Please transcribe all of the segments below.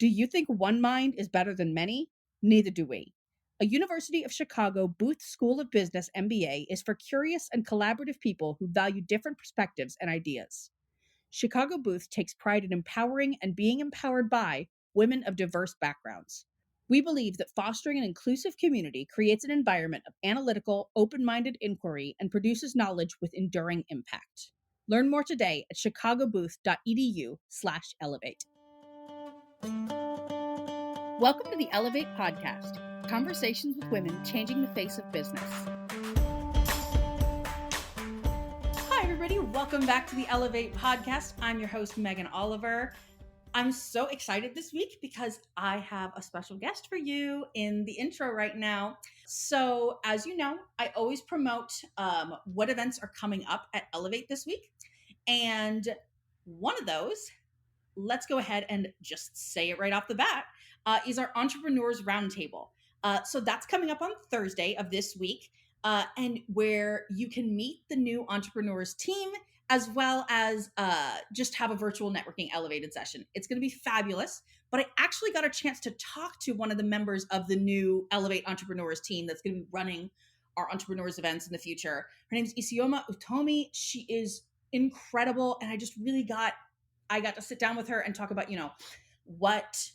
Do you think one mind is better than many? Neither do we. A University of Chicago Booth School of Business MBA is for curious and collaborative people who value different perspectives and ideas. Chicago Booth takes pride in empowering and being empowered by women of diverse backgrounds. We believe that fostering an inclusive community creates an environment of analytical, open minded inquiry and produces knowledge with enduring impact. Learn more today at chicagobooth.edu/elevate. Welcome to the Ellevate podcast, conversations with women changing the face of business. Hi, everybody. Welcome back to the Ellevate podcast. I'm your host, Megan Oliver. I'm so excited this week because I have a special guest for you in the intro right now. So, as you know, I always promote what events are coming up at Ellevate this week. And one of those, let's go ahead and just say it right off the bat, is our Entrepreneurs Roundtable. So that's coming up on Thursday of this week, and where you can meet the new entrepreneurs team as well as just have a virtual networking elevated session. It's going to be fabulous. But I actually got a chance to talk to one of the members of the new Ellevate Entrepreneurs team that's going to be running our entrepreneurs events in the future. Her name is Isioma Utomi. She is incredible, and I got to sit down with her and talk about, what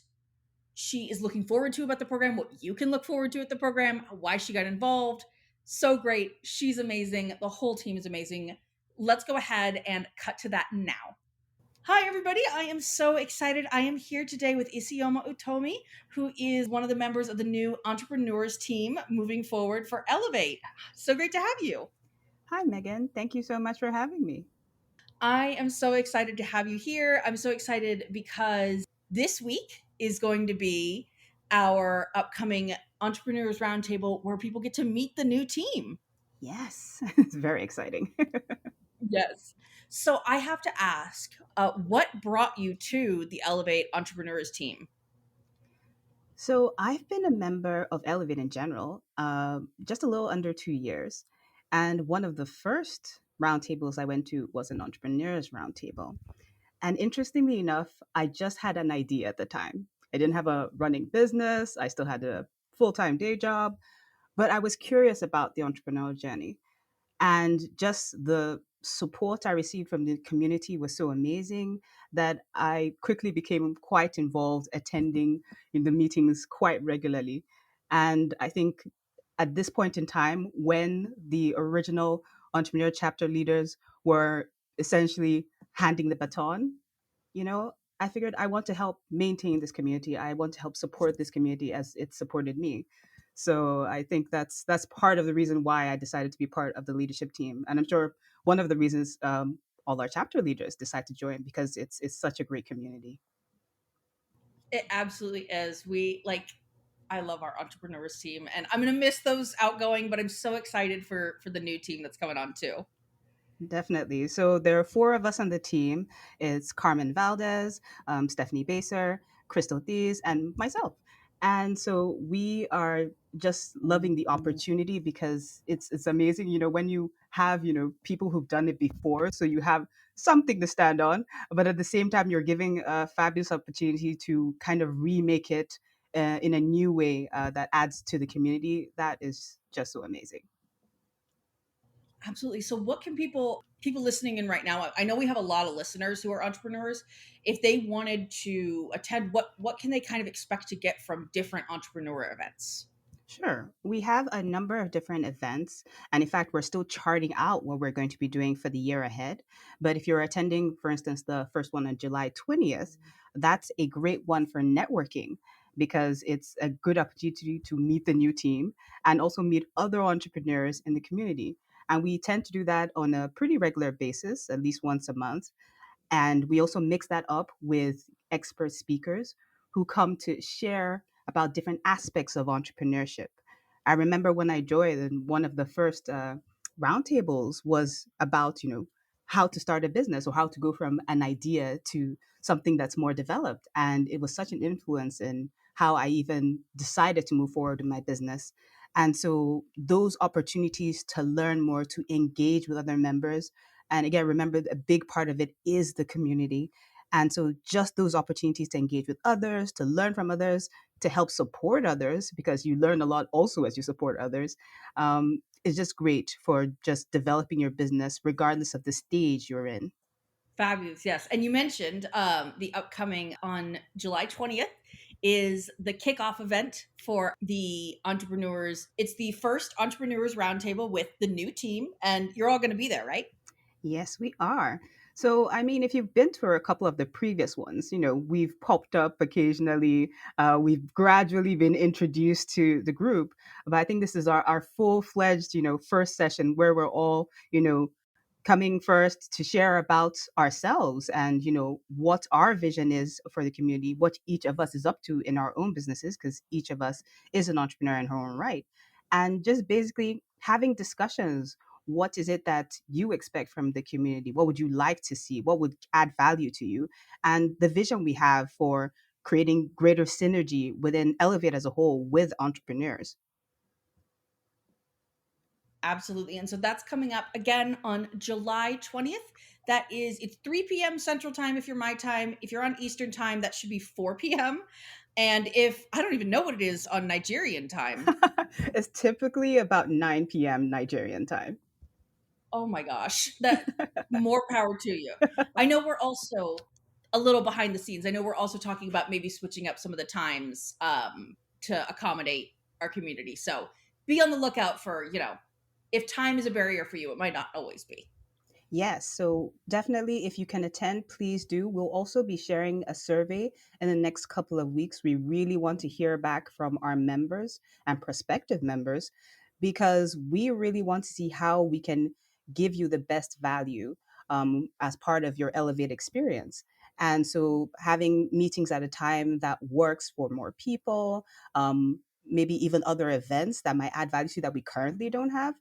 she is looking forward to about the program, what you can look forward to at the program, why she got involved. So great. She's amazing. The whole team is amazing. Let's go ahead and cut to that now. Hi, everybody. I am so excited. I am here today with Isioma Utomi, who is one of the members of the new entrepreneurs team moving forward for Ellevate. So great to have you. Hi, Megan. Thank you so much for having me. I am so excited to have you here. I'm so excited because this week is going to be our upcoming Entrepreneurs Roundtable where people get to meet the new team. Yes, it's very exciting. Yes. So I have to ask, what brought you to the Ellevate Entrepreneurs team? So, I've been a member of Ellevate in general, just a little under 2 years. And one of the first roundtables I went to was an entrepreneurs roundtable. And interestingly enough, I just had an idea at the time. I didn't have a running business, I still had a full time day job, but I was curious about the entrepreneurial journey. And just the support I received from the community was so amazing that I quickly became quite involved, attending in the meetings quite regularly. And I think at this point in time, when the original entrepreneur chapter leaders were essentially handing the baton, you know, I figured I want to help maintain this community. I want to help support this community as it supported me. So I think that's part of the reason why I decided to be part of the leadership team, and I'm sure one of the reasons all our chapter leaders decide to join because it's such a great community. It absolutely is. I love our entrepreneurs team, and I'm going to miss those outgoing, but I'm so excited for the new team that's coming on too. Definitely. So there are four of us on the team. It's Carmen Valdez, Stephanie Baser, Crystal Thies, and myself. And so we are just loving the opportunity because it's amazing, when you have, people who've done it before, so you have something to stand on, but at the same time, you're giving a fabulous opportunity to kind of remake it in a new way that adds to the community. That is just so amazing. Absolutely. So what can people listening in right now, I know we have a lot of listeners who are entrepreneurs. If they wanted to attend, what can they kind of expect to get from different entrepreneur events? Sure. We have a number of different events. And in fact, we're still charting out what we're going to be doing for the year ahead. But if you're attending, for instance, the first one on July 20th, that's a great one for networking because it's a good opportunity to meet the new team and also meet other entrepreneurs in the community. And we tend to do that on a pretty regular basis, at least once a month. And we also mix that up with expert speakers who come to share about different aspects of entrepreneurship. I remember when I joined, and one of the first roundtables was about, how to start a business or how to go from an idea to something that's more developed. And it was such an influence in how I even decided to move forward in my business. And so those opportunities to learn more, to engage with other members, and again, remember a big part of it is the community. And so just those opportunities to engage with others, to learn from others, to help support others, because you learn a lot also as you support others, is just great for just developing your business regardless of the stage you're in. Fabulous, yes. And you mentioned the upcoming on July 20th is the kickoff event for the entrepreneurs. It's the first entrepreneurs roundtable with the new team, and you're all going to be there, right? Yes, we are. So, I mean, if you've been to a couple of the previous ones, we've popped up occasionally. We've gradually been introduced to the group. But I think this is our full fledged, first session where we're all, coming first to share about ourselves and what our vision is for the community, what each of us is up to in our own businesses, because each of us is an entrepreneur in her own right, and just basically having discussions. What is it that you expect from the community? What would you like to see? What would add value to you? And the vision we have for creating greater synergy within Elevate as a whole with entrepreneurs. Absolutely. And so that's coming up again on July 20th. It's 3 p.m. Central Time if you're my time. If you're on Eastern Time, that should be 4 p.m. And if I don't even know what it is on Nigerian time. It's typically about 9 p.m. Nigerian time. Oh my gosh, that more power to you. I know we're also a little behind the scenes. I know we're also talking about maybe switching up some of the times to accommodate our community. So be on the lookout for, if time is a barrier for you, it might not always be. Yes, so definitely if you can attend, please do. We'll also be sharing a survey in the next couple of weeks. We really want to hear back from our members and prospective members because we really want to see how we can give you the best value as part of your Elevate experience. And so having meetings at a time that works for more people, maybe even other events that might add value to you that we currently don't have,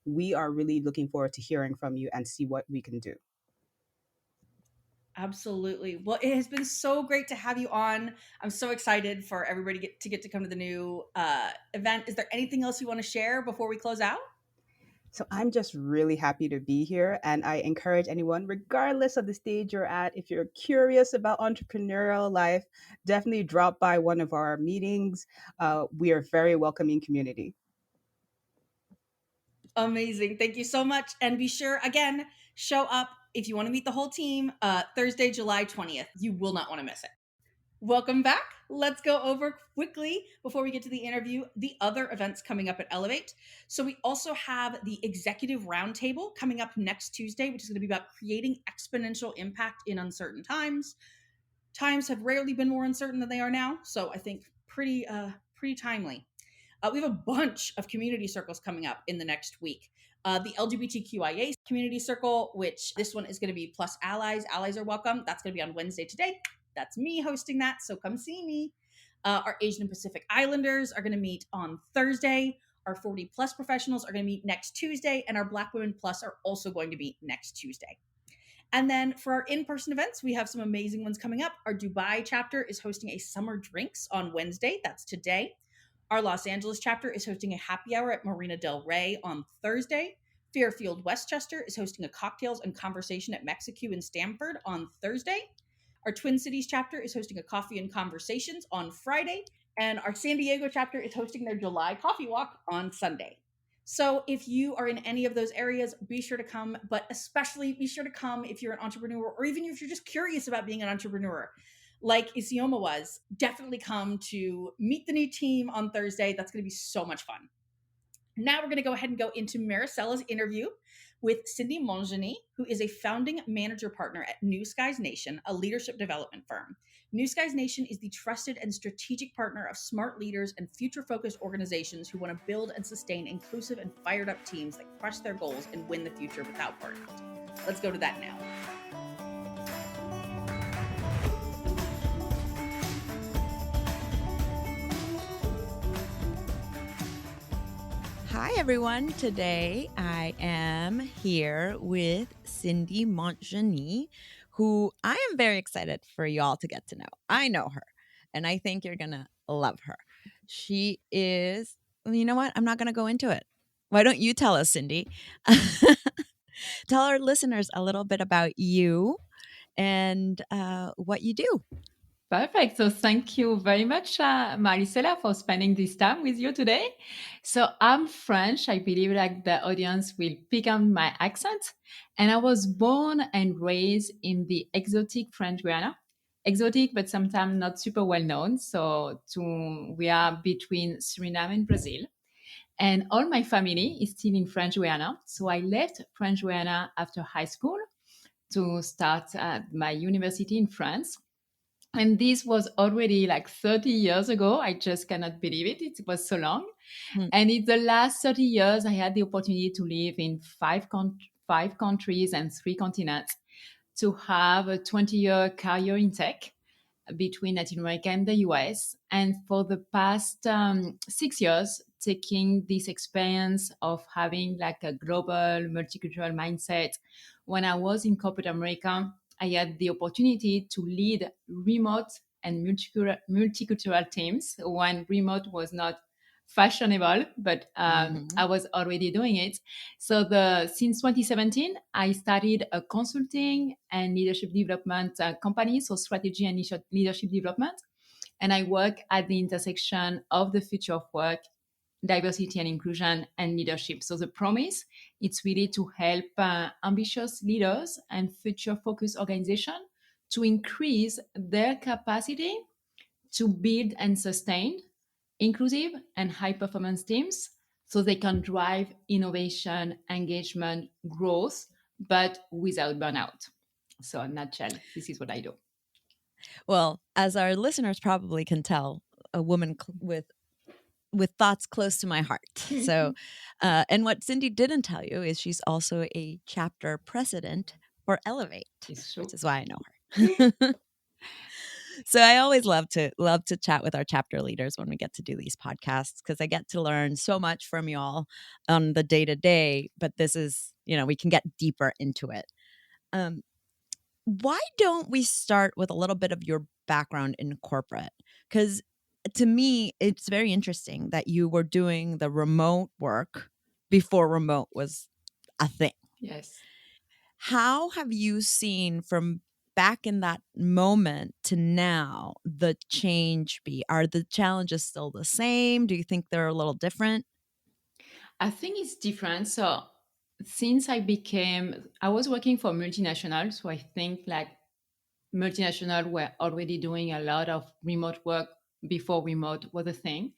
we are really looking forward to hearing from you and see what we can do. Absolutely. Well, it has been so great to have you on. I'm so excited for everybody to come to the new event. Is there anything else you want to share before we close out? So I'm just really happy to be here. And I encourage anyone, regardless of the stage you're at, if you're curious about entrepreneurial life, definitely drop by one of our meetings. We are a very welcoming community. Amazing. Thank you so much. And be sure, again, show up if you want to meet the whole team Thursday, July 20th. You will not want to miss it. Welcome back. Let's go over quickly before we get to the interview the other events coming up at Ellevate. So, we also have the executive roundtable coming up next Tuesday, which is going to be about creating exponential impact in uncertain times. Times have rarely been more uncertain than they are now. So, I think pretty timely. We have a bunch of community circles coming up in the next week. The LGBTQIA community circle, which this one is going to be plus allies. Allies are welcome. That's going to be on Wednesday today. That's me hosting that. So come see me. Our Asian and Pacific Islanders are going to meet on Thursday. Our 40 plus professionals are going to meet next Tuesday. And our Black Women Plus are also going to meet next Tuesday. And then for our in person events, we have some amazing ones coming up. Our Dubai chapter is hosting a summer drinks on Wednesday. That's today. Our Los Angeles chapter is hosting a happy hour at Marina Del Rey on Thursday. Fairfield Westchester is hosting a cocktails and conversation at Mexico in Stamford on Thursday. Our Twin Cities chapter is hosting a coffee and conversations on Friday. And our San Diego chapter is hosting their July coffee walk on Sunday. So if you are in any of those areas, be sure to come, but especially be sure to come if you're an entrepreneur or even if you're just curious about being an entrepreneur. Like Isioma was, definitely come to meet the new team on Thursday. That's going to be so much fun. Now we're going to go ahead and go into Maricella's interview with Cindy Montgenie, who is a founding manager partner at New Skies Nation, a leadership development firm. New Skies Nation is the trusted and strategic partner of smart leaders and future-focused organizations who want to build and sustain inclusive and fired-up teams that crush their goals and win the future without burnout. Let's go to that now. Hi, everyone. Today I am here with Cindy Montgenie, who I am very excited for y'all to get to know. I know her, and I think you're going to love her. She is, well, you know what? I'm not going to go into it. Why don't you tell us, Cindy? Tell our listeners a little bit about you and what you do. Perfect. So thank you very much, Marisela, for spending this time with you today. So I'm French. I believe like the audience will pick up my accent. And I was born and raised in the exotic French Guiana. Exotic, but sometimes not super well known. We are between Suriname and Brazil. And all my family is still in French Guiana. So I left French Guiana after high school to start my university in France. And this was already like 30 years ago. I just cannot believe it. It was so long. Hmm. And in the last 30 years, I had the opportunity to live in five countries and three continents, to have a 20-year career in tech between Latin America and the US. And for the past 6 years, taking this experience of having like a global multicultural mindset. When I was in corporate America, I had the opportunity to lead remote and multicultural teams when remote was not fashionable, but Mhm. I was already doing it. Since 2017, I started a consulting and leadership development company, so strategy and leadership development. And I work at the intersection of the future of work, diversity and inclusion, and leadership. So the promise, it's really to help ambitious leaders and future focused organizations to increase their capacity to build and sustain inclusive and high performance teams so they can drive innovation, engagement, growth, but without burnout. So, in a nutshell, this is what I do. Well, as our listeners probably can tell, a woman with thoughts close to my heart. So, and what Cindy didn't tell you is she's also a chapter president for Ellevate, It's which true. is why I know her. So I always love to chat with our chapter leaders when we get to do these podcasts because I get to learn so much from y'all on the day to day. But this is, we can get deeper into it. Um, why don't we start with a little bit of your background in corporate? Because to me, it's very interesting that you were doing the remote work before remote was a thing. Yes. How have you seen from back in that moment to now the change be? Are the challenges still the same? Do you think they're a little different? I think it's different. So, I was working for multinational. So, I think like multinational were already doing a lot of remote work before remote was a thing.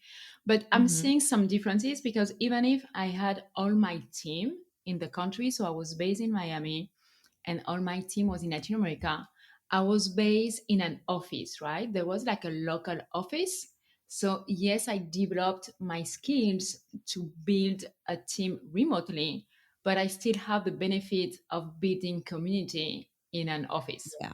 But I'm Hmm. seeing some differences because even if I had all my team in the country, so I was based in Miami and all my team was in Latin America, I was based in an office, right? There was like a local office. So, yes, I developed my skills to build a team remotely, but I still have the benefit of building community in an office. Yeah.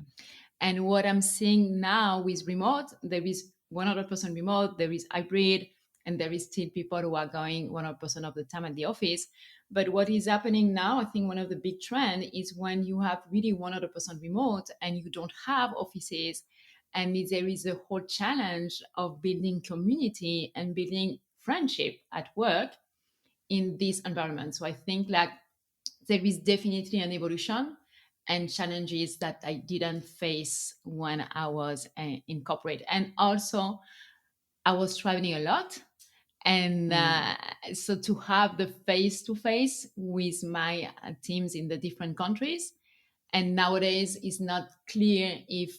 And what I'm seeing now with remote, there is 100% remote, there is hybrid, and there is still people who are going 100% of the time at the office. But what is happening now, I think one of the big trend is when you have really 100% remote and you don't have offices, and there is a whole challenge of building community and building friendship at work in this environment. So I think like there is definitely an evolution and challenges that I didn't face when I was in corporate. And also, I was traveling a lot. And Mm. so to have the face to face with my teams in the different countries. And nowadays, it's not clear if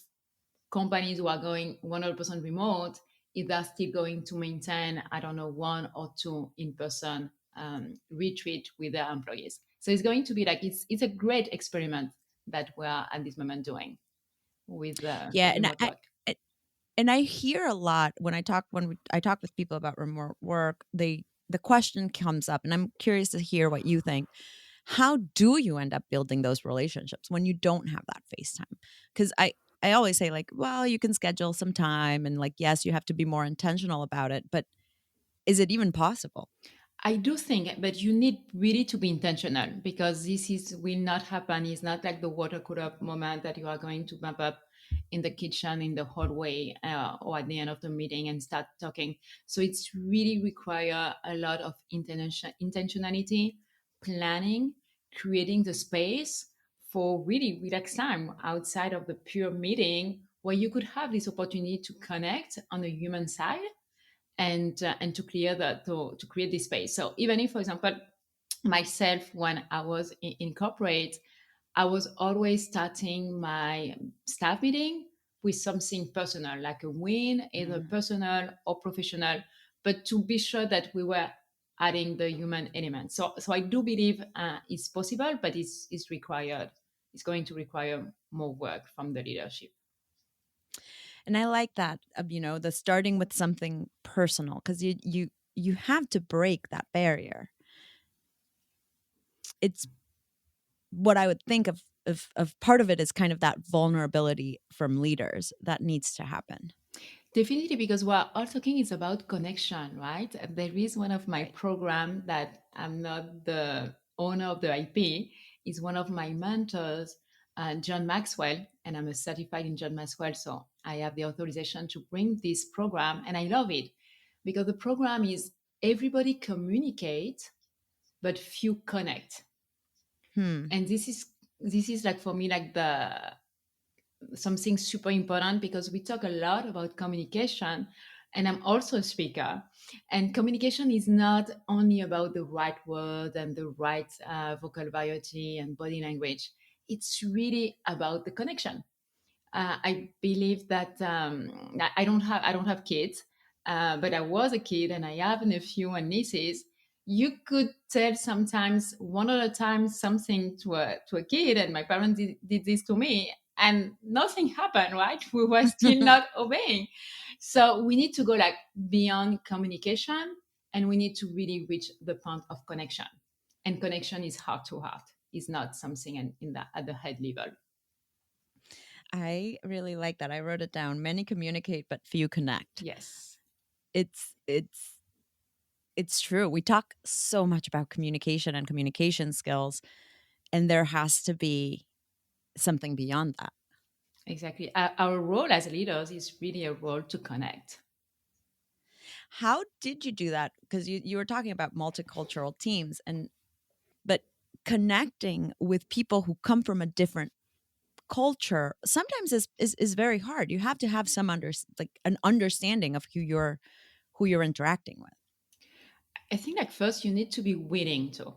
companies who are going 100% remote, if they're still going to maintain, I don't know, one or two in-person retreat with their employees. So it's going to be like it's a great experiment that we're at this moment doing with the Yeah, and remote work. I and I hear a lot I talk with people about remote work, the question comes up, and I'm curious to hear what you think. How do you end up building those relationships when you don't have that FaceTime? Because I always say like, well, you can schedule some time, and like, yes, you have to be more intentional about it, but is it even possible? I do think, but you need really to be intentional because this is will not happen. It's not like the water cooler moment that you are going to bump up in the kitchen, in the hallway, or at the end of the meeting and start talking. So it's really require a lot of intentionality, planning, creating the space for really relaxed time outside of the pure meeting, where you could have this opportunity to connect on the human side and to clear to create this space. So even if, for example, myself, when I was in corporate, I was always starting my staff meeting with something personal, like a win, either Mm. personal or professional, but to be sure that we were adding the human element. So I do believe it's possible, but it's required. It's going to require more work from the leadership. And I like that, the starting with something personal, because you have to break that barrier. It's what I would think of part of it is kind of that vulnerability from leaders that needs to happen. Definitely, because we're all talking is about connection, right? And there is one of my Right. program that I'm not the owner of the IP, is one of my mentors, John Maxwell, and I'm a certified in John Maxwell, so I have the authorization to bring this program, and I love it because the program is everybody communicate, but few connect, Hmm. and this is like for me like the something super important because we talk a lot about communication, and I'm also a speaker, and communication is not only about the right word and the right vocal variety and body language. It's really about the connection. I believe that I don't have kids, but I was a kid and I have a nephew and nieces. You could tell sometimes one at a time something to a kid, and my parents did this to me, and nothing happened. Right? We were still not obeying. So we need to go like beyond communication, and we need to really reach the point of connection. And connection is heart to heart. It's not something in the at the head level. I really like that. I wrote it down. Many communicate, but few connect. Yes. It's it's it's true. We talk so much about communication and communication skills, and there has to be something beyond that. Exactly. Our role as leaders is really a role to connect. How did you do that? Because you were talking about multicultural teams, and but connecting with people who come from a different culture sometimes is very hard. You have to have some like an understanding of who you're interacting with. I think like first you need to be willing to.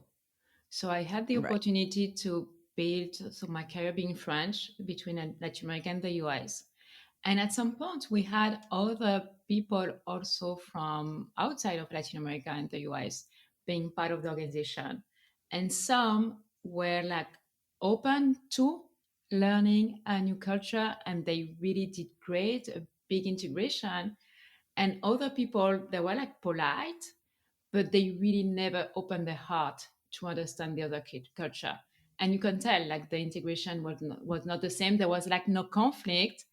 So I had the Right. opportunity to build so my career being French between Latin America and the US. And at some point we had other people also from outside of Latin America and the US being part of the organization. And some were like open to learning a new culture and they really did great, a big integration. And other people, they were like polite, but they really never opened their heart to understand the other culture. And you can tell like the integration was not the same. There was like no conflict,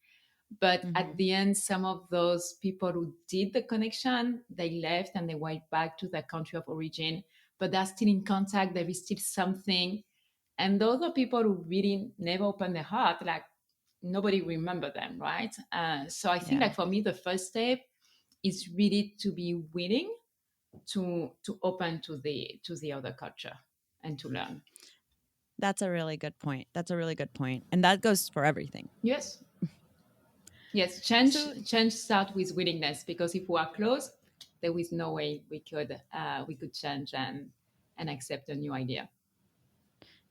but at Hmm. the end, some of those people who did the connection, they left and they went back to their country of origin, but they're still in contact. There is still something. And those are people who really never opened their heart, like nobody remember them, right? So I think Yeah, like for me, the first step is really to be willing to open to the other culture and to learn. that's a really good point. That's a really good point, and that goes for everything. Yes, yes. Change So change start with willingness because if we are closed, there is no way we could change and accept a new idea.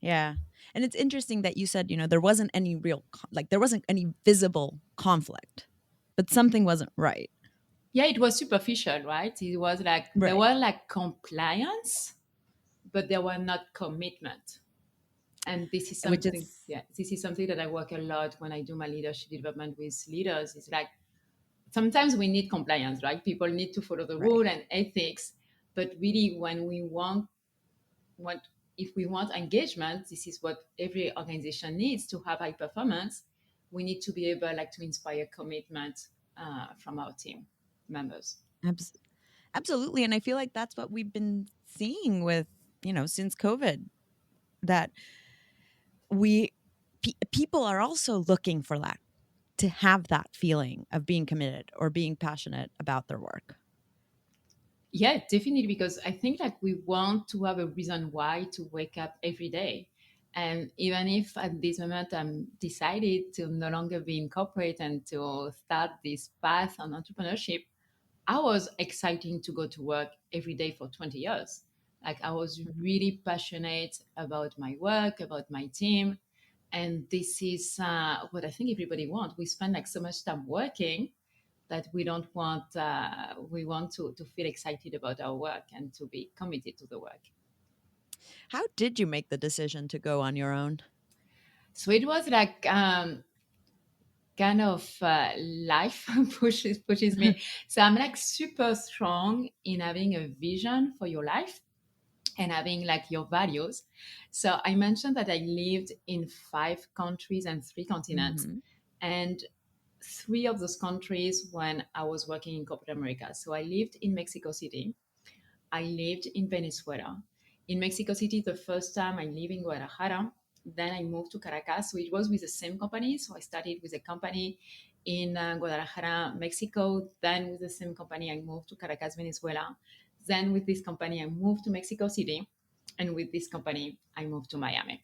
yeah, and it's interesting that you said there wasn't any real like there wasn't any visible conflict, but something wasn't right. Yeah, it was superficial, right? It was like there Right. were like compliance, but there were not commitment. And this is Which something, is yeah, this is something that I work a lot when I do my leadership development with leaders. It's like sometimes we need compliance, right? People need to follow the right. rule and ethics, but really, when we want if we want engagement, this is what every organization needs to have high performance. We need to be able, like, to inspire commitment from our team members. Abs- Absolutely, and I feel like that's what we've been seeing with since COVID, that we people are also looking for that, to have that feeling of being committed or being passionate about their work. Yeah, definitely, because I think like we want to have a reason why to wake up every day. And even if at this moment I'm decided to no longer be in corporate and to start this path on entrepreneurship, I was exciting to go to work every day for 20 years. Like I was really passionate about my work, about my team. And this is what I think everybody wants. We spend like so much time working that we don't want, we want to feel excited about our work and to be committed to the work. How did you make the decision to go on your own? So it was like kind of life pushes me. So I'm like super strong in having a vision for your life and having like your values. So I mentioned that I lived in 5 countries and 3 continents, Hmm. and 3 of those countries when I was working in corporate America. So I lived in Mexico City, I lived in Venezuela. In Mexico City, the first time I lived in Guadalajara, then I moved to Caracas. So it was with the same company. So I started with a company in Guadalajara, Mexico. Then with the same company, I moved to Caracas, Venezuela. Then with this company, I moved to Mexico City. And with this company, I moved to Miami.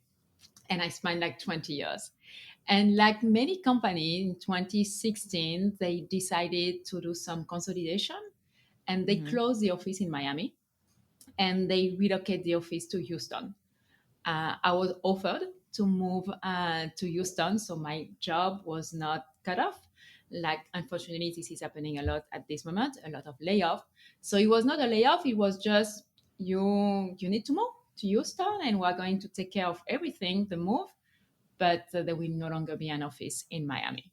And I spent like 20 years. And like many companies in 2016, they decided to do some consolidation and they Hmm. closed the office in Miami and they relocate the office to Houston. I was offered to move to Houston, so my job was not cut off. Like, unfortunately, this is happening a lot at this moment, a lot of layoff. So it was not a layoff; it was just you need to move to Houston, and we're going to take care of everything, the move, but there will no longer be an office in Miami.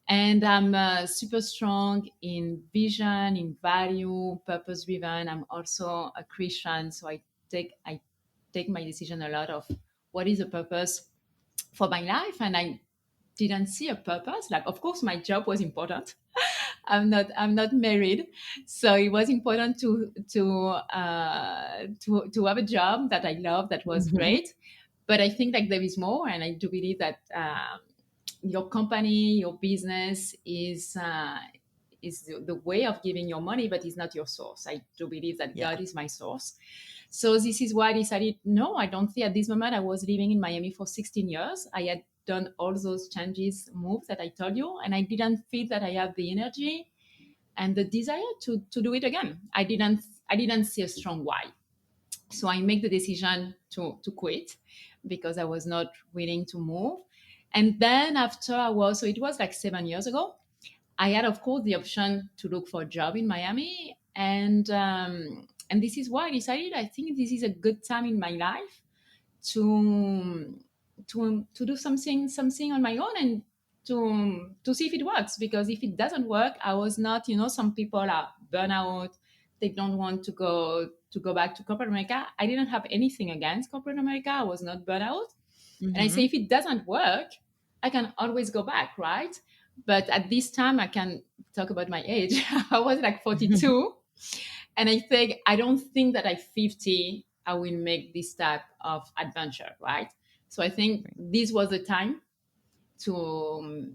And I'm super strong in vision, in value, purpose driven. I'm also a Christian, so I take my decision a lot of what is the purpose for my life, and I didn't see a purpose. Like, of course, my job was important. I'm not married, so it was important to have a job that I love, that was Hmm. great. But I think like there is more, and I do believe that your company, your business is the way of giving your money, but it's not your source. I do believe that Yeah. God is my source. So this is why I decided, no, I don't think at this moment. I was living in Miami for 16 years. I had done all those changes, moves that I told you, and I didn't feel that I have the energy and the desire to do it again. I didn't see a strong why. So I make the decision to quit because I was not willing to move. And then after I was, so it was like 7 years ago, I had, of course, the option to look for a job in Miami. And this is why I decided I think this is a good time in my life to to do something on my own and to see if it works. Because if it doesn't work, I was not, some people are burnout, they don't want to go back to corporate America. I didn't have anything against corporate America. I was not burnout. And I say, Hmm. if it doesn't work, I can always go back, right? But at this time, I can talk about my age. I was like 42. And I don't think that at 50, I will make this type of adventure, right? So I think this was the time to,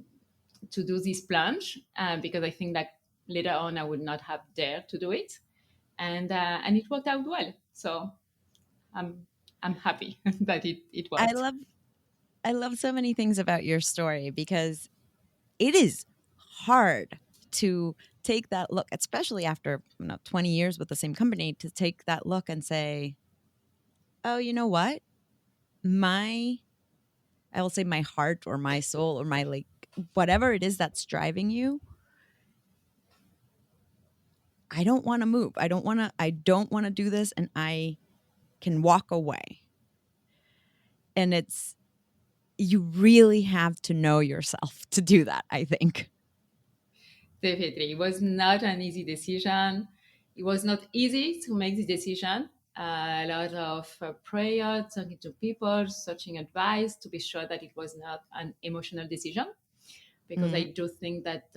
to do this plunge because I think that later on I would not have dared to do it. And it worked out well. So I'm, I'm happy that it I worked. love I love so many things about your story because it is hard to take that look, especially after 20 years with the same company, to take that look and say, "Oh, you know what? My I will say my heart or my soul or my like whatever it is that's driving you, I don't want to move. I don't want to do this and I can walk away." And it's you really have to know yourself to do that, I think. Definitely. It was not an easy decision. It was not easy to make the decision. A lot of prayer, talking to people, searching advice to be sure that it was not an emotional decision. Because I Mhm. do think that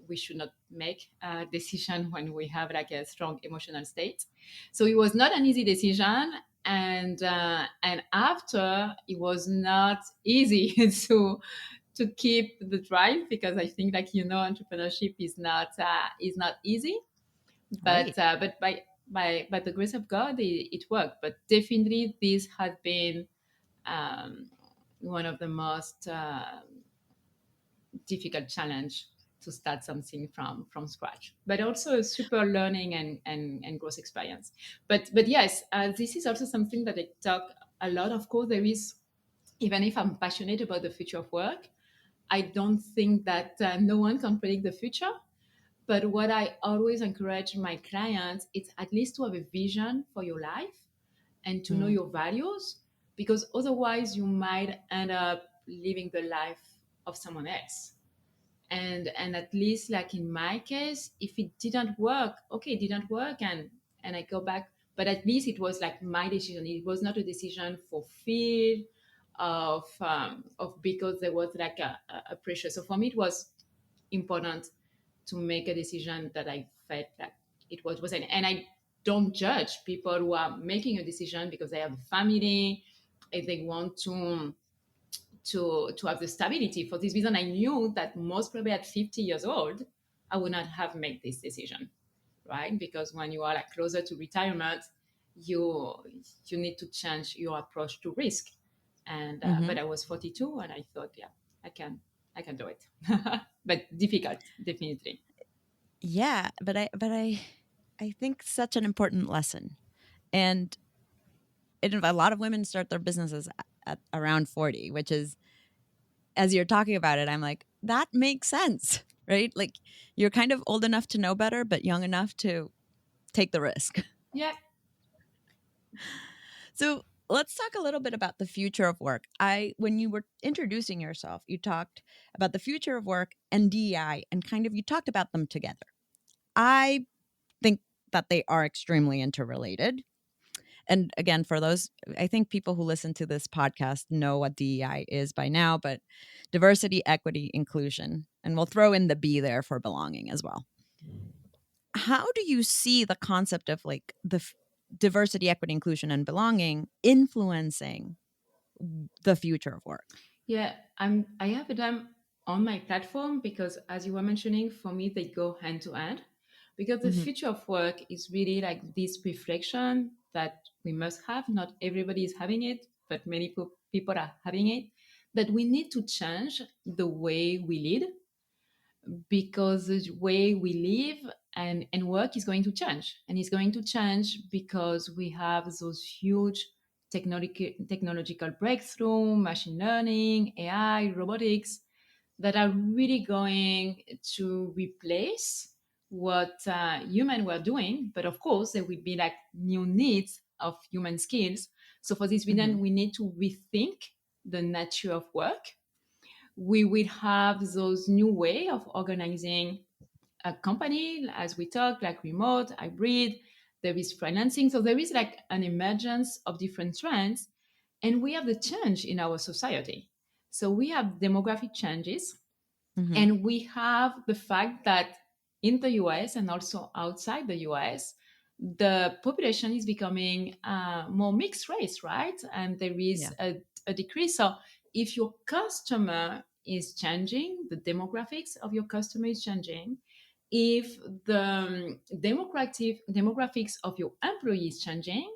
we should not make a decision when we have like a strong emotional state. So it was not an easy decision. And after, it was not easy to keep the drive, because I think, like, entrepreneurship is not easy. Right. But by the grace of God, it worked. But definitely, this has been um, one of the most difficult challenge to start something from scratch, but also a super learning and growth experience. But yes, this is also something that I talk a lot. Of course, there is, even if I'm passionate about the future of work, I don't think that no one can predict the future. But what I always encourage my clients is at least to have a vision for your life and to know Mm. your values, because otherwise you might end up living the life of someone else. And at least, like in my case, if it didn't work, okay, it didn't work, and I go back. But at least it was like my decision. It was not a decision for fear of because there was like a pressure. So for me it was important to make a decision that I felt like it was, and I don't judge people who are making a decision because they have a family and they want to have the stability. For this reason, I knew that most probably at 50 years old, I would not have made this decision, right? Because when you are like closer to retirement, you you need to change your approach to risk. And Hmm. but I was 42, and I thought, yeah, I can I can do it, but difficult, definitely. Yeah, I think such an important lesson. And a lot of women start their businesses at around 40, which is, as you're talking about it, I'm like, that makes sense, right? Like, you're kind of old enough to know better, but young enough to take the risk. Yeah, So let's talk a little bit about the future of work. When you were introducing yourself, you talked about the future of work and DEI, and kind of you talked about them together. I think that they are extremely interrelated. And again, for those, I think people who listen to this podcast know what DEI is by now, but diversity, equity, inclusion. And we'll throw in the B there for belonging as well. How do you see the concept of like diversity, equity, inclusion, and belonging influencing the future of work? yeah. I have them on my platform because, as you were mentioning, for me they go hand to hand. Because the Hmm. future of work is really like this reflection that we must have. Not everybody is having it, but many people are having it. That we need to change the way we lead, because the way we live and work is going to change. And it's going to change because we have those huge technological breakthrough, machine learning, AI, robotics, that are really going to replace what human were doing. But of course, there will be like new needs of human skills. So for this Hmm. reason, we need to rethink the nature of work. We will have those new way of organizing a company, as we talk, like remote, hybrid. There is freelancing. So there is like an emergence of different trends, and we have the change in our society. So we have demographic changes, Hmm. and we have the fact that in the US and also outside the US, the population is becoming more mixed race, right? And there is Yeah. a decrease. So if your customer is changing, the demographics of your customer is changing. If the demographics of your employee is changing,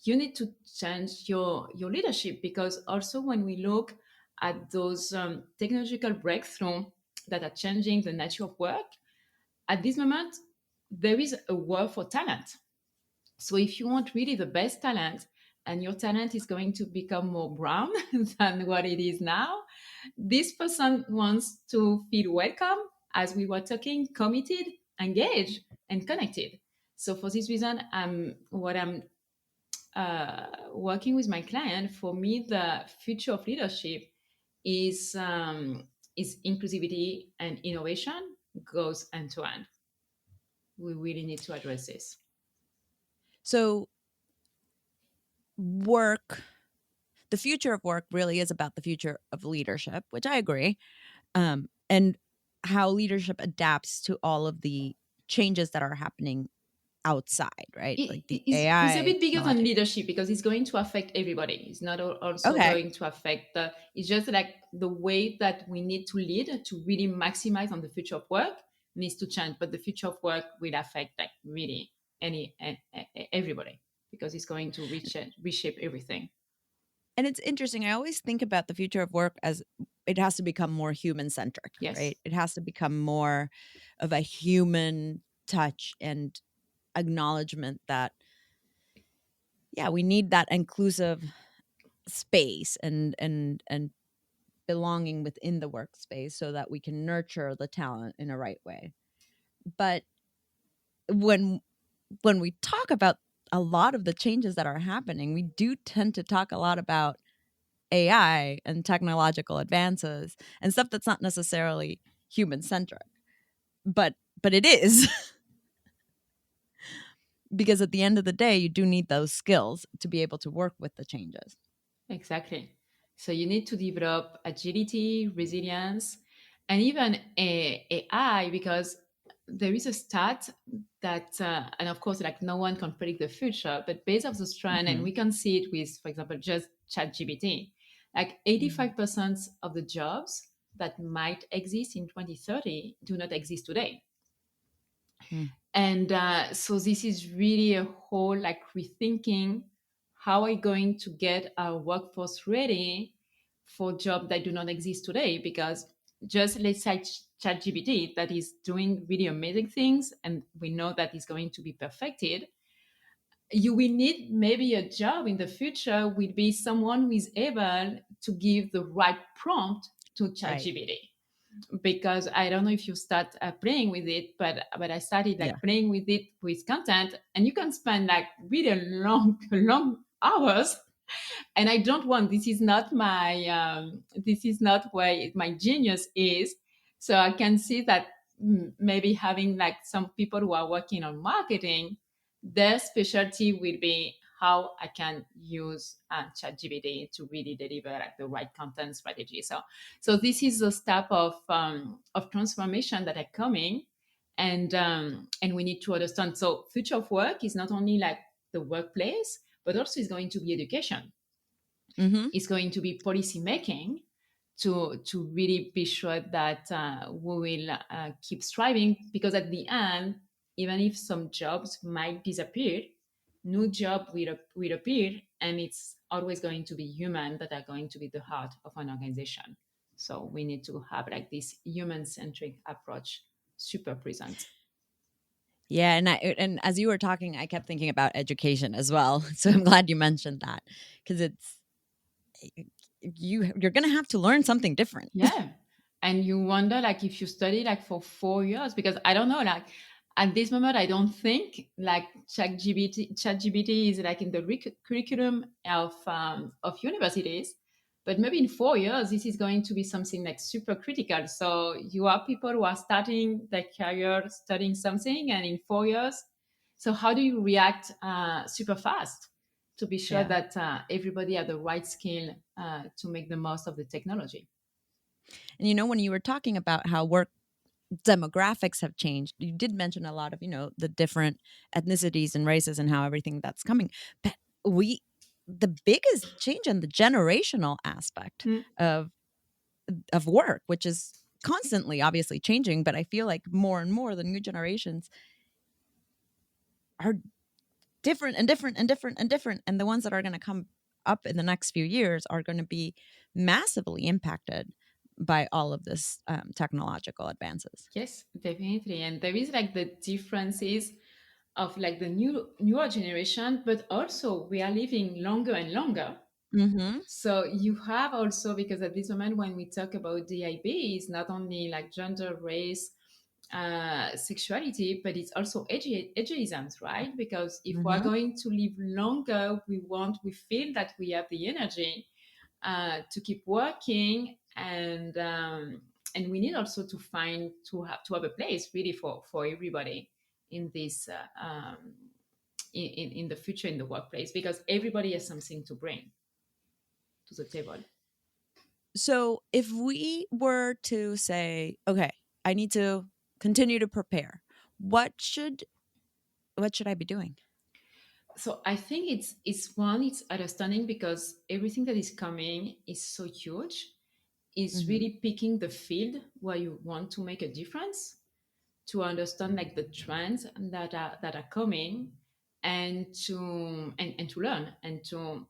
you need to change your leadership. Because also when we look at those technological breakthrough that are changing the nature of work, at this moment, there is a war for talent. So if you want really the best talent, and your talent is going to become more brown than what it is now, this person wants to feel welcome, as we were talking, committed, engaged, and connected. So for this reason, what I'm working with my client, for me, the future of leadership is inclusivity and innovation goes hand to hand. We really need to address this. So, work, the future of work really is about the future of leadership, which I agree. And how leadership adapts to all of the changes that are happening outside, right? Like the It's a AI bit bigger than technology. leadership, because it's going to affect everybody. It's not also Okay. going to affect the, it's just like the way that we need to lead to really maximize on the future of work needs to change. But the future of work will affect like really everybody, because it's going to reshape everything. And it's interesting. I always think about the future of work as it has to become more human centric, Yes, right? It has to become more of a human touch and acknowledgement that, yeah, we need that inclusive space and belonging within the workspace so that we can nurture the talent in a right way. But when when we talk about a lot of the changes that are happening, we do tend to talk a lot about AI and technological advances and stuff that's not necessarily human centric. But it is because at the end of the day, you do need those skills to be able to work with the changes. exactly. So you need to develop agility, resilience, and even AI, because there is a stat that, and of course, like no one can predict the future, but based off this trend, and Hmm. we can see it with, for example, just ChatGPT, like Mm. 85% of the jobs that might exist in 2030 do not exist today. Mm. And so this is really a whole like rethinking how are we going to get our workforce ready for jobs that do not exist today, because just let's say ChatGPT that is doing really amazing things and we know that is going to be perfected, you will need maybe a job in the future will be someone who is able to give the right prompt to Right. ChatGPT. Because I don't know if you start playing with it, but I started Yeah. like playing with it with content, and you can spend like really long long hours. And I don't want, this is not my this is not where my genius is. So I can see that maybe having like some people who are working on marketing, their specialty will be how I can use ChatGPT to really deliver like the right content strategy. So this is the step of transformation that are coming, and we need to understand. So future of work is not only like the workplace, but also is going to be education. Hmm. It's going to be policy making to really be sure that we will keep striving, because at the end, even if some jobs might disappear, new job will appear, and it's always going to be human that are going to be the heart of an organization. So we need to have like this human centric approach super present. Yeah, and as you were talking, I kept thinking about education as well. So I'm glad you mentioned that because it's you're going to have to learn something different. Yeah. And you wonder like if you study like for 4 years, because I don't know, like at this moment I don't think like ChatGPT is like in the curriculum of universities. But maybe in 4 years this is going to be something like super critical. So you have people who are starting their career studying something, and in 4 years, so how do you react super fast to be sure Yeah. that everybody have the right skill to make the most of the technology? And when you were talking about how work demographics have changed, you did mention a lot of, the different ethnicities and races and how everything that's coming. But we the biggest change in the generational aspect Mm. of work, which is constantly obviously changing, but I feel like more and more the new generations are different and different and different and different. And the ones that are going to come up in the next few years are going to be massively impacted by all of this technological advances. Yes, definitely. And there is like the differences of like the newer generation, but also we are living longer and longer. Mm-hmm. So you have also, because at this moment when we talk about DIB, it's not only like gender, race, sexuality, but it's also ageism, right? Because if we're Mm-hmm. going to live longer, we feel that we have the energy to keep working, and we need also to find to have a place really for everybody in this in the future in the workplace, because everybody has something to bring to the table. So if we were to say, okay, I need to continue to prepare, what should I be doing? So I think it's understanding, because everything that is coming is so huge. It's Mm-hmm. really picking the field where you want to make a difference, to understand like the trends that are coming, and to learn, and to,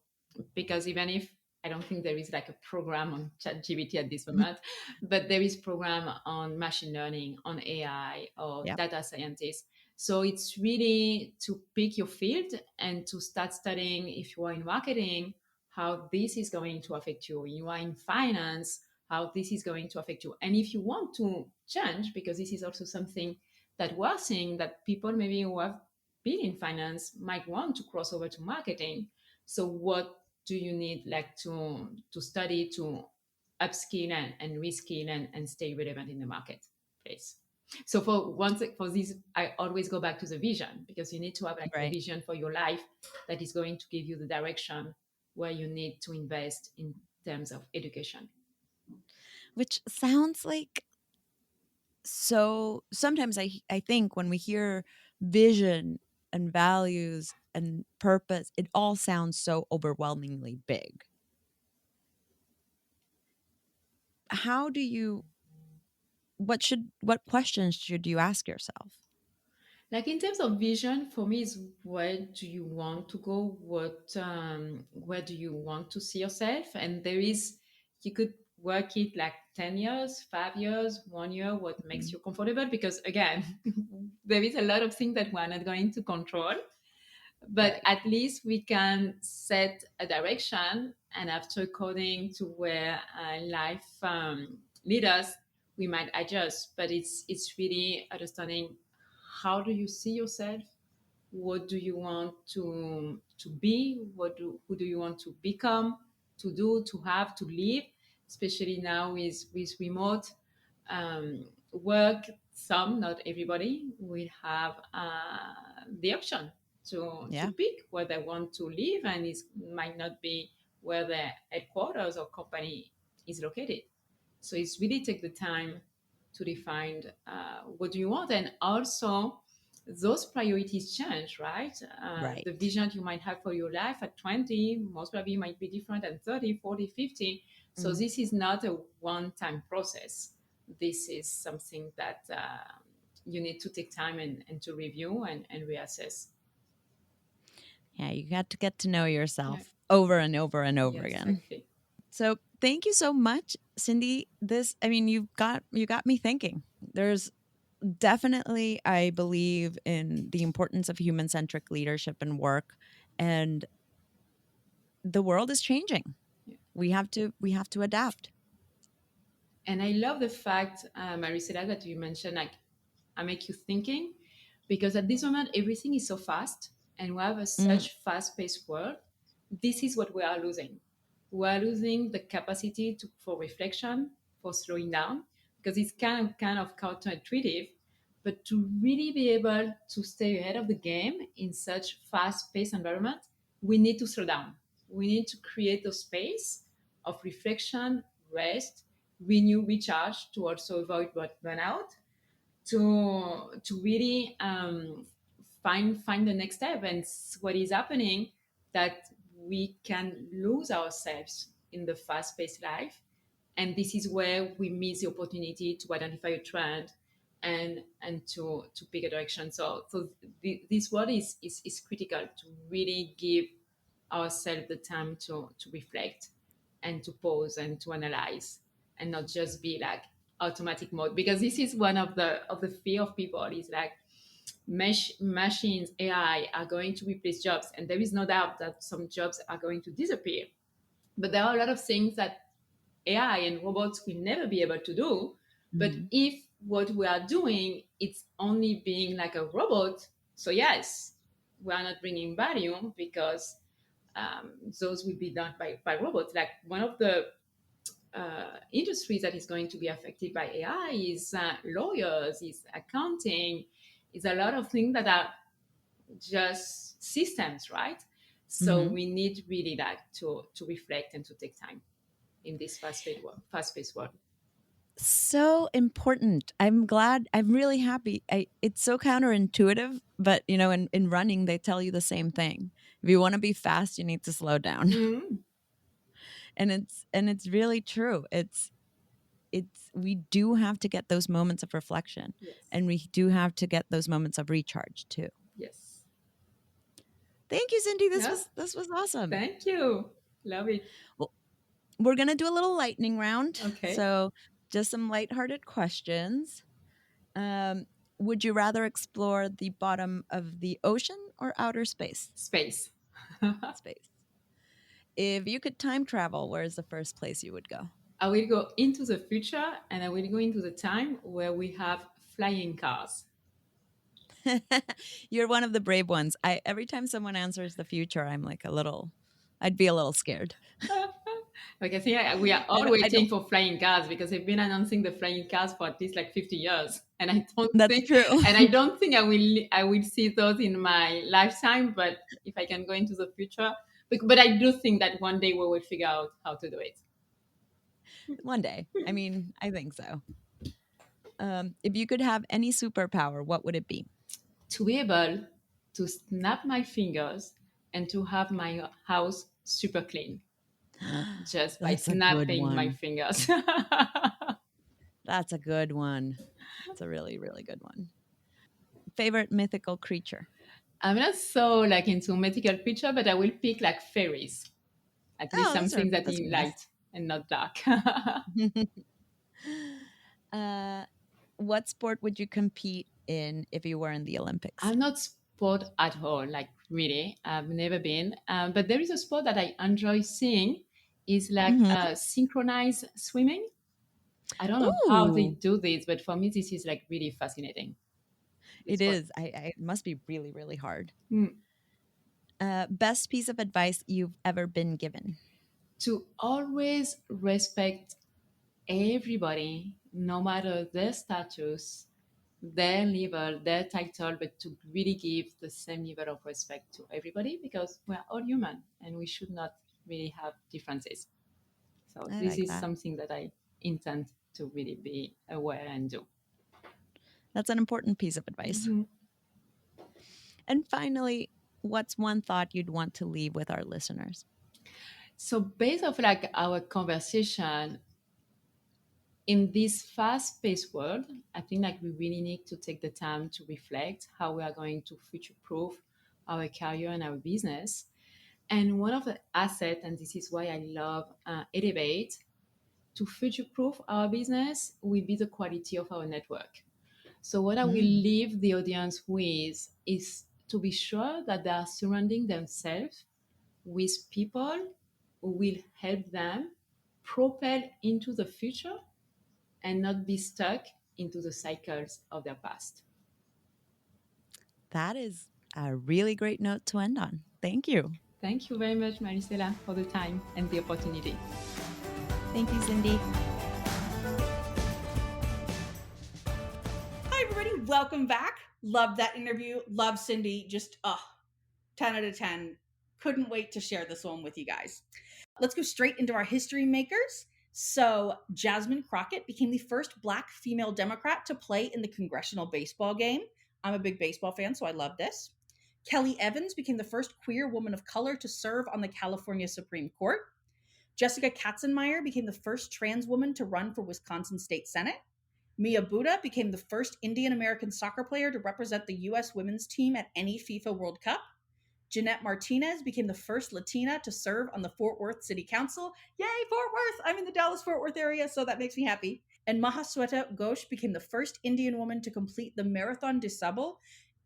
because even if I don't think there is like a program on ChatGPT at this moment, but there is program on machine learning, on AI, or Yeah. data scientists. So it's really to pick your field and to start studying, if you are in marketing, how this is going to affect you. You are in finance, how this is going to affect you. And if you want to change, because this is also something that we're seeing, that people maybe who have been in finance might want to cross over to marketing. So what do you need like to study to upskill and reskill and stay relevant in the marketplace? So for this, I always go back to the vision, because you need to have like a Right. vision for your life that is going to give you the direction where you need to invest in terms of education. Which sounds like, so sometimes I think when we hear vision and values and purpose, it all sounds so overwhelmingly big. How do you, what questions should you ask yourself? Like in terms of vision, for me, is where do you want to go? Where do you want to see yourself? And there is, you could work it like 10 years, 5 years, 1 year, what makes Mhm. you comfortable. Because again, there is a lot of things that we're not going to control, but Right. at least we can set a direction, and after according to where life lead us, we might adjust. But it's really understanding, how do you see yourself, what do you want to be, who do you want to become, to do, to have, to live, especially now with remote work. Some, not everybody, will have the option to Yeah. pick where they want to live, and it might not be where the headquarters or company is located. So it's really take the time to define what do you want. And also those priorities change, right? The Right. vision you might have for your life at 20 most probably might be different at 30, 40, 50. So Mhm. this is not a one-time process. This is something that you need to take time and to review and reassess. Yeah, you got to get to know Yeah. yourself over and over and over Yes, again. exactly. So thank you so much, Cindy. This, I mean, you got me thinking. There's definitely, I believe in the importance of human-centric leadership and work, and the world is changing. Yeah. We have to adapt. And I love the fact, Marisela, that you mentioned like I make you thinking, because at this moment everything is so fast and we have a Mm, such fast-paced world. This is what we are losing. We are losing the capacity for reflection, for slowing down, because it's kind of counterintuitive. But to really be able to stay ahead of the game in such fast-paced environment, we need to slow down. We need to create a space of reflection, rest, renew, recharge, to also avoid burnout, to really find the next step. And what is happening, that we can lose ourselves in the fast-paced life, and this is where we miss the opportunity to identify a trend and to pick a direction. So this word is critical, to really give ourselves the time to reflect and to pause and to analyze, and not just be like automatic mode. Because this is one of the fear of people, is like machines, AI are going to replace jobs, and there is no doubt that some jobs are going to disappear. But there are a lot of things that AI and robots will never be able to do. But mhm. if what we are doing, it's only being like a robot, so yes, we are not bringing value, because those will be done by robots. Like one of the industries that is going to be affected by AI is lawyers, is accounting, is a lot of things that are just systems, right? So Mhm. we need really that to reflect and to take time in this fast-paced world. So important. I'm glad. I'm really happy. It's so counterintuitive, but in running, they tell you the same thing. If you want to be fast, you need to slow down. Mm, And it's really true. It's we do have to get those moments of reflection, yes, and we do have to get those moments of recharge too. yes. Thank you, Cindy. This Yeah, was this was awesome. thank you. Love it. Well, We're going to do a little lightning round. Okay. So, just some lighthearted questions. Um, would you rather explore the bottom of the ocean or outer space? Space. Space. If you could time travel, where's the first place you would go? I will go into the future and I will go into the time where we have flying cars. You're one of the brave ones. I every time someone answers the future, I'm like I'd be a little scared. Like I think we are all I waiting don't. for flying cars because they've been announcing the flying cars for at least like 50 years, and That's true. I don't think I will see those in my lifetime. But if I can go into the future, but I do think that one day we will figure out how to do it. One day. I mean, I think so. If you could have any superpower, what would it be? To be able to snap my fingers and to have my house super clean just by That's a good snapping my one. fingers. That's a good one. It's a really, really good one. Favorite mythical creature? I'm not so like into mythical creature, but I will pick like fairies. At least Oh, something that those are in nice. light and not dark. uh, what sport would you compete in if you were in the Olympics? I'm not sport at all, like really. I've never been. But there is a sport that I enjoy seeing is like Mhm. synchronized swimming. I don't know how they Ooh, do this, but for me, this is like really fascinating. This it sport. is. It must be really, really hard. Mm. Best piece of advice you've ever been given? To always respect everybody, no matter their status, their level, their title, but to really give the same level of respect to everybody because we're all human and we should not really have differences. So I this like is that. something that I intend to really be aware and do. That's an important piece of advice. Mhm. And finally, what's one thought you'd want to leave with our listeners? So based off like our conversation in this fast-paced world, I think like we really need to take the time to reflect how we are going to future-proof our career and our business. And one of the assets, and this is why I love Ellevate, to future-proof our business will be the quality of our network. So what I will Mm, leave the audience with is to be sure that they are surrounding themselves with people who will help them propel into the future and not be stuck into the cycles of their past. that is a really great note to end on. Thank you. Thank you very much, Marisela, for the time and the opportunity. Thank you, Cindy. Hi, everybody. Welcome back. Loved that interview. Love Cindy. Just 10 out of 10. Couldn't wait to share this one with you guys. Let's go straight into our history makers. So, Jasmine Crockett became the first Black female Democrat to play in the congressional baseball game. I'm a big baseball fan, so I love this. Kelly Evans became the first queer woman of color to serve on the California Supreme Court. Jessica Katzenmeier became the first trans woman to run for Wisconsin State Senate. Mia Buddha became the first Indian American soccer player to represent the U.S. women's team at any FIFA World Cup. Jeanette Martinez became the first Latina to serve on the Fort Worth City Council. Yay, Fort Worth! I'm in the Dallas-Fort Worth area, so that makes me happy. And Mahasweta Ghosh became the first Indian woman to complete the Marathon des Sables,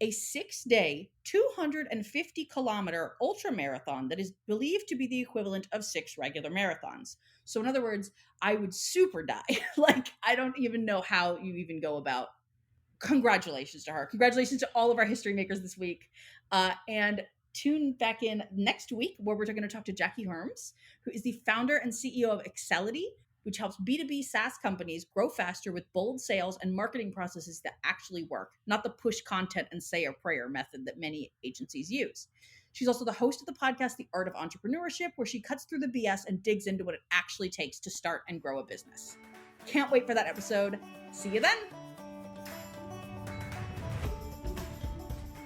a 6-day, 250-kilometer ultra marathon that is believed to be the equivalent of 6 regular marathons. So, in other words, I would super die. Like, I don't even know how you even go about. Congratulations to her. Congratulations to all of our history makers this week. And tune back in next week where we're going to talk to Jackie Herms, who is the founder and CEO of Excelity, which helps B2B SaaS companies grow faster with bold sales and marketing processes that actually work, not the push content and say a prayer method that many agencies use. She's also the host of the podcast, The Art of Entrepreneurship, where she cuts through the BS and digs into what it actually takes to start and grow a business. Can't wait for that episode. See you then.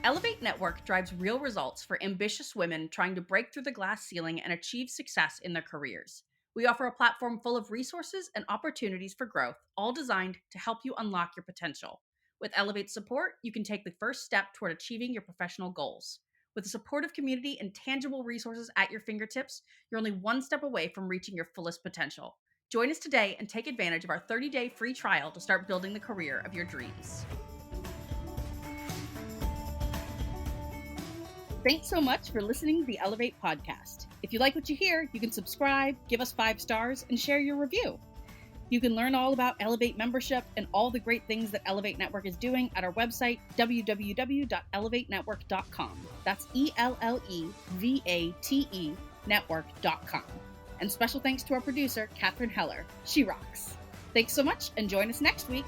Ellevate Network drives real results for ambitious women trying to break through the glass ceiling and achieve success in their careers. We offer a platform full of resources and opportunities for growth, all designed to help you unlock your potential. With Ellevate support, you can take the first step toward achieving your professional goals. With a supportive community and tangible resources at your fingertips, you're only one step away from reaching your fullest potential. Join us today and take advantage of our 30-day free trial to start building the career of your dreams. Thanks so much for listening to the Ellevate podcast. If you like what you hear, you can subscribe, give us 5 stars, and share your review. You can learn all about Ellevate membership and all the great things that Ellevate Network is doing at our website, www.ellevatenetwork.com. That's ELLEVATE network.com. And special thanks to our producer, Catherine Heller. She rocks. Thanks so much, and join us next week.